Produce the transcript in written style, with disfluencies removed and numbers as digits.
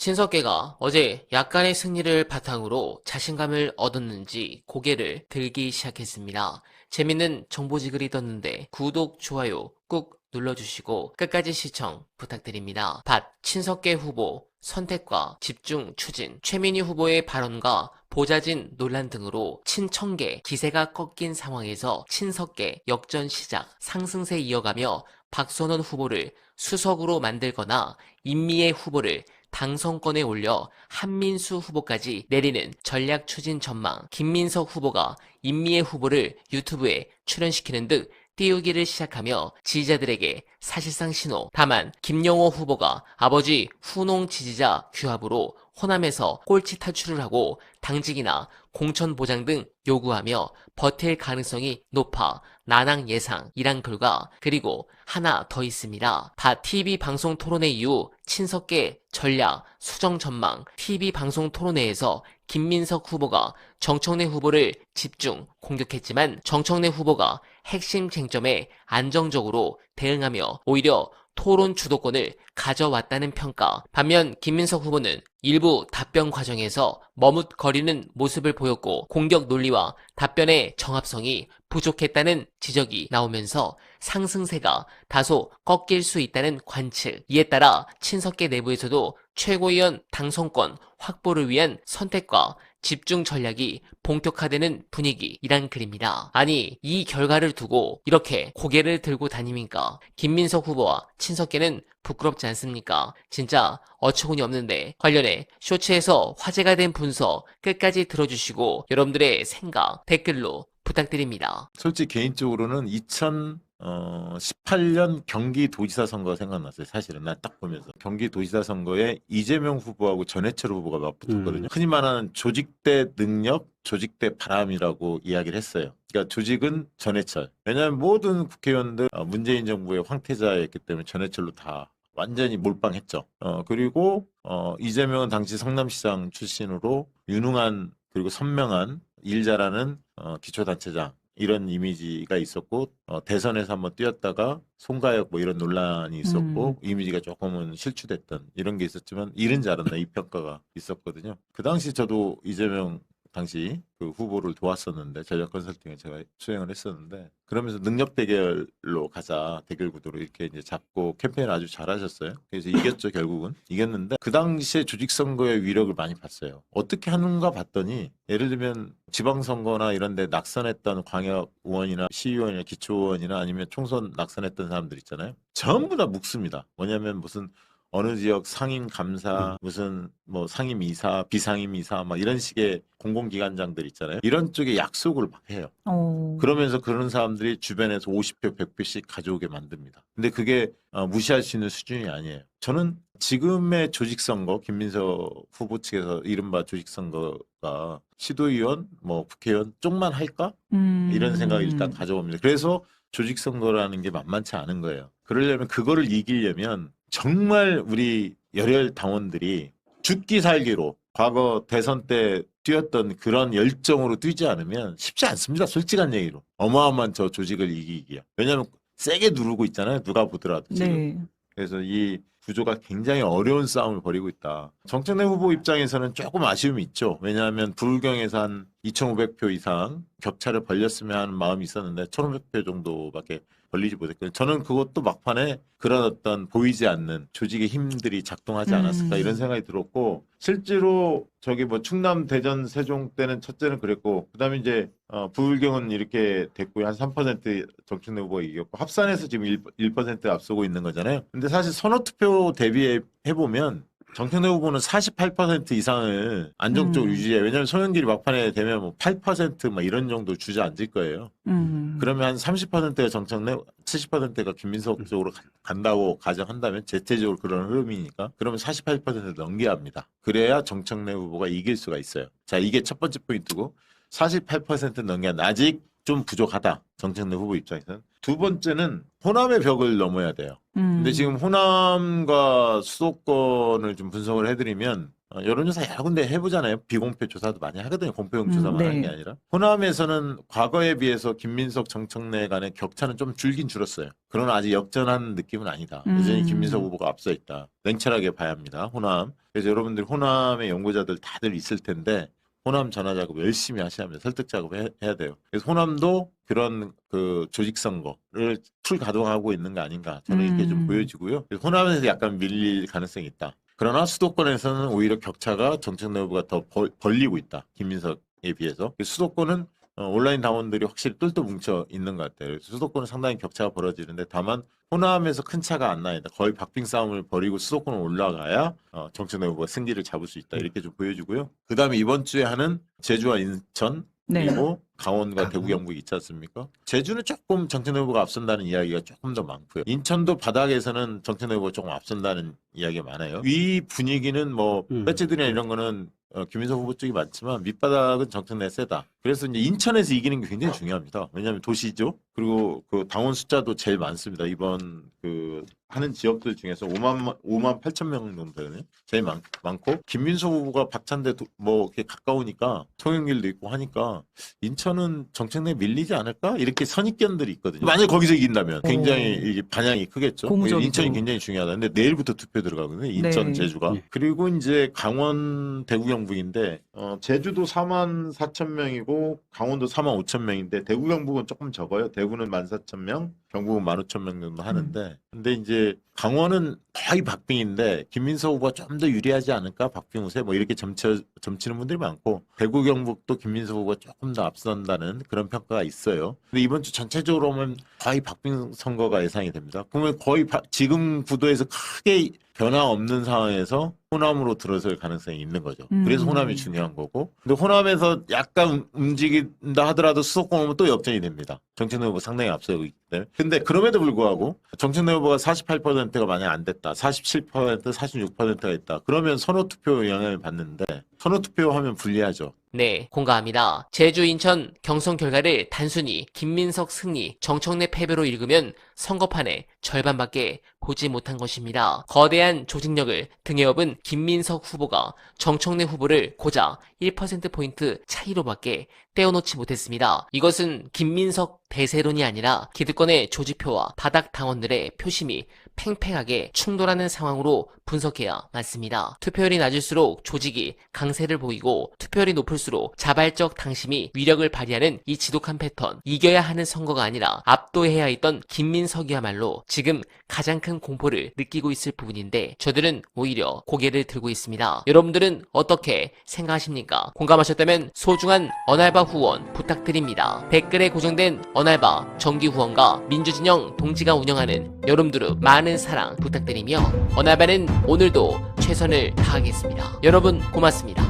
친석계가 어제 약간의 승리를 바탕으로 자신감을 얻었는지 고개를 들기 시작했습니다. 재밌는 정보지글이 떴는데 구독, 좋아요 꾹 눌러주시고 끝까지 시청 부탁드립니다. 친석계 후보 선택과 집중 추진, 최민희 후보의 발언과 보좌진 논란 등으로 친청계 기세가 꺾인 상황에서 친석계 역전 시작, 상승세 이어가며 박선원 후보를 수석으로 만들거나 임미애 후보를 당선권에 올려 한민수 후보까지 내리는 전략 추진 전망, 김민석 후보가 임미애 후보를 유튜브에 출연시키는 등 띄우기를 시작하며 지지자들에게 사실상 신호. 다만 김영호 후보가 아버지 후농 지지자 규합으로 호남에서 꼴찌 탈출을 하고 당직이나 공천 보장 등 요구하며 버틸 가능성이 높아 난항 예상이란 글과 그리고 하나 더 있습니다. TV 방송 토론회 이후 친석계 전략 수정 전망. TV 방송 토론회에서 김민석 후보가 정청래 후보를 집중 공격했지만 정청래 후보가 핵심 쟁점에 안정적으로 대응하며 오히려 토론 주도권을 가져왔다는 평가. 반면 김민석 후보는 일부 답변 과정에서 머뭇거리는 모습을 보였고 공격 논리와 답변의 정합성이 부족했다는 지적이 나오면서 상승세가 다소 꺾일 수 있다는 관측. 이에 따라 친석계 내부에서도 최고위원 당선권 확보를 위한 선택과 집중 전략이 본격화되는 분위기이란 글입니다. 아니, 이 결과를 두고 이렇게 고개를 들고 다닙니까? 김민석 후보와 친석계는 부끄럽지 않습니까? 진짜 어처구니 없는데 관련해 쇼츠에서 화제가 된 분석 끝까지 들어주시고 여러분들의 생각 댓글로 부탁드립니다. 솔직히 개인적으로는 2018년 경기도지사 선거가 생각났어요. 사실은 난 딱 보면서 경기도지사 선거에 이재명 후보하고 전해철 후보가 맞붙었거든요. 흔히 말하는 조직대 능력, 조직대 바람이라고 이야기를 했어요. 그러니까 조직은 전해철. 왜냐하면 모든 국회의원들 문재인 정부의 황태자였기 때문에 전해철로 다 완전히 몰빵했죠. 그리고 이재명은 당시 성남시장 출신으로 유능한 그리고 선명한 일 잘하는 기초단체장 이런 이미지가 있었고 대선에서 한번 뛰었다가 송가혁 뭐 이런 논란이 있었고 이미지가 조금은 실추됐던 이런 게 있었지만 일은 잘한다 이 평가가 있었거든요. 그 당시 저도 이재명 당시 그 후보를 도왔었는데 전략 컨설팅에 제가 수행을 했었는데 그러면서 능력 대결로 가자 대결 구도로 이렇게 이제 잡고 캠페인을 아주 잘하셨어요. 그래서 이겼죠. 결국은 이겼는데 그 당시에 조직 선거의 위력을 많이 봤어요. 어떻게 하는가 봤더니 예를 들면 지방선거나 이런 데 낙선했던 광역 의원이나 시의원이나 기초의원이나 아니면 총선 낙선했던 사람들 있잖아요. 전부 다 묵습니다. 뭐냐면 무슨 어느 지역 상임 감사, 무슨 뭐 상임 이사, 비상임 이사 막 이런 식의 공공기관장들 있잖아요. 이런 쪽에 약속을 막 해요. 그러면서 그런 사람들이 주변에서 50표, 100표씩 가져오게 만듭니다. 근데 그게 무시할 수 있는 수준이 아니에요. 저는 지금의 조직선거, 김민석 후보 측에서 이른바 조직선거가 시도의원, 뭐 국회의원 쪽만 할까? 이런 생각을 일단 가져옵니다. 그래서 조직선거라는 게 만만치 않은 거예요. 그러려면 그거를 이기려면 정말 우리 열혈 당원들이 죽기 살기로 과거 대선 때 뛰었던 그런 열정으로 뛰지 않으면 쉽지 않습니다. 솔직한 얘기로. 어마어마한 저 조직을 이기기야. 왜냐하면 세게 누르고 있잖아요. 누가 보더라도 지금. 네. 그래서 이 구조가 굉장히 어려운 싸움을 벌이고 있다. 정청래 후보 입장에서는 조금 아쉬움이 있죠. 왜냐하면 부울경에서 한 2,500표 이상 격차를 벌렸으면 하는 마음이 있었는데 1,500표 정도밖에 벌리지 못했거든요. 저는 그것도 막판에 그런 어떤 보이지 않는 조직의 힘들이 작동하지 않았을까 이런 생각이 들었고 실제로 저기 뭐 충남, 대전, 세종 때는 첫째는 그랬고 그다음에 이제 부울경은 이렇게 됐고요. 한 3% 정청래 후보가 이겼고 합산해서 지금 1% 앞서고 있는 거잖아요. 근데 사실 선호투표 대비해 보면 정청래 후보는 48% 이상을 안정적으로 유지해요. 왜냐하면 송영길이 막판에 되면 뭐 8% 이런 정도 주저앉을 거예요. 그러면 한 30%가 정청래, 70%가 김민석 쪽으로 간다고 가정한다면 대체적으로 그런 흐름이니까 그러면 48%를 넘겨야 합니다. 그래야 정청래 후보가 이길 수가 있어요. 자, 이게 첫 번째 포인트고 48% 넘겨야 아직 좀 부족하다. 정청래 후보 입장에서는. 두 번째는 호남의 벽을 넘어야 돼요. 근데 지금 호남과 수도권을 좀 분석을 해드리면 여론조사 여러 군데 해보잖아요. 비공표 조사도 많이 하거든요. 공표용 조사만 네. 하는 게 아니라. 호남에서는 과거에 비해서 김민석, 정청래 간의 격차는 좀 줄긴 줄었어요. 그러나 아직 역전한 느낌은 아니다. 여전히 김민석 후보가 앞서 있다. 냉철하게 봐야 합니다. 호남. 그래서 여러분들 호남의 연구자들 다들 있을 텐데 호남 전화 작업 열심히 하셔야 합니다. 설득 작업 해야 돼요. 그래서 호남도 그런 그 조직 선거를 풀 가동하고 있는 거 아닌가 저는 이렇게 좀 보여지고요. 그래서 호남에서 약간 밀릴 가능성이 있다. 그러나 수도권에서는 오히려 격차가 정청래 후보가 더 벌리고 있다. 김민석에 비해서. 수도권은 온라인 당원들이 확실히 똘똘 뭉쳐 있는 것 같아요. 그래서 수도권은 상당히 격차가 벌어지는데 다만 호남에서 큰 차가 안 나야 돼. 거의 박빙 싸움을 벌이고 수도권으로 올라가야 정청래 후보가 승기를 잡을 수 있다. 이렇게 좀 보여주고요. 그 다음에 이번 주에 하는 제주와 인천 네. 그리고 강원과 대구 경북이 있지 않습니까? 제주는 조금 정청래 후보가 앞선다는 이야기가 조금 더 많고요. 인천도 바닥에서는 정청래 후보가 조금 앞선다는 이야기가 많아요. 위 분위기는 뭐 배지들이나 이런 거는 김민석 후보 쪽이 많지만 밑바닥은 정청래 세다. 그래서 이제 인천에서 이기는 게 굉장히 중요합니다. 왜냐하면 도시죠. 그리고 그 당원 숫자도 제일 많습니다. 이번 그 하는 지역들 중에서 5만 8천 명 정도 되네. 제일 많고 김민석 후보가 박찬대 뭐 이렇게 가까우니까 통행길도 있고 하니까 인천은 정청래 밀리지 않을까? 이렇게 선입견들이 있거든요. 만약 거기서 이긴다면 굉장히 이게 반향이 크겠죠. 고무적이죠. 인천이 굉장히 중요하다. 근데 내일부터 투표 들어가거든요. 인천, 네. 제주가. 그리고 이제 강원, 대구, 경북인데 제주도 4만 4천 명이고 강원도 4만 5천 명인데 대구, 경북은 조금 적어요. 대구는 14,000명, 경북은 15,000명 정도 하는데 근데 이제 강원은 거의 박빙인데 김민석 후보가 좀 더 유리하지 않을까? 박빙 우세 뭐 이렇게 점치는 분들이 많고 대구, 경북도 김민석 후보가 조금 더 앞선다는 그런 평가가 있어요. 근데 이번 주 전체적으로 보면 거의 박빙 선거가 예상이 됩니다. 그러면 거의 지금 구도에서 크게 변화 없는 상황에서 호남으로 들어설 가능성이 있는 거죠. 그래서 호남이 중요한 거고. 근데 호남에서 약간 움직인다 하더라도 수도권 오면 또 역전이 됩니다. 정청래 후보 상당히 앞서고 있기 때문에. 근데 그럼에도 불구하고 정청래 후보가 48%가 만약 안 됐다. 47%, 46%가 있다. 그러면 선호투표 영향을 받는데 선호투표하면 불리하죠. 네, 공감합니다. 제주, 인천 경선 결과를 단순히 김민석 승리, 정청래 패배로 읽으면 선거판의 절반밖에 보지 못한 것입니다. 거대한 조직력을 등에 업은 김민석 후보가 정청래 후보를 고작 1%포인트 차이로밖에 떼어놓지 못했습니다. 이것은 김민석 대세론이 아니라 기득권의 조직표와 바닥 당원들의 표심이 팽팽하게 충돌하는 상황으로 분석해야 맞습니다. 투표율이 낮을수록 조직이 강세를 보이고 투표율이 높을수록 자발적 당심이 위력을 발휘하는 이 지독한 패턴, 이겨야 하는 선거가 아니라 압도해야 했던 김민석이야말로 지금 가장 큰 공포를 느끼고 있을 부분인데 저들은 오히려 고개를 들고 있습니다. 여러분들은 어떻게 생각하십니까? 공감하셨다면 소중한 언알바 후원 부탁드립니다. 댓글에 고정된 언알바 정기 후원과 민주진영 동지가 운영하는 여름두릅 많은 사랑 부탁드리며 언알바는 오늘도 최선을 다하겠습니다. 여러분 고맙습니다.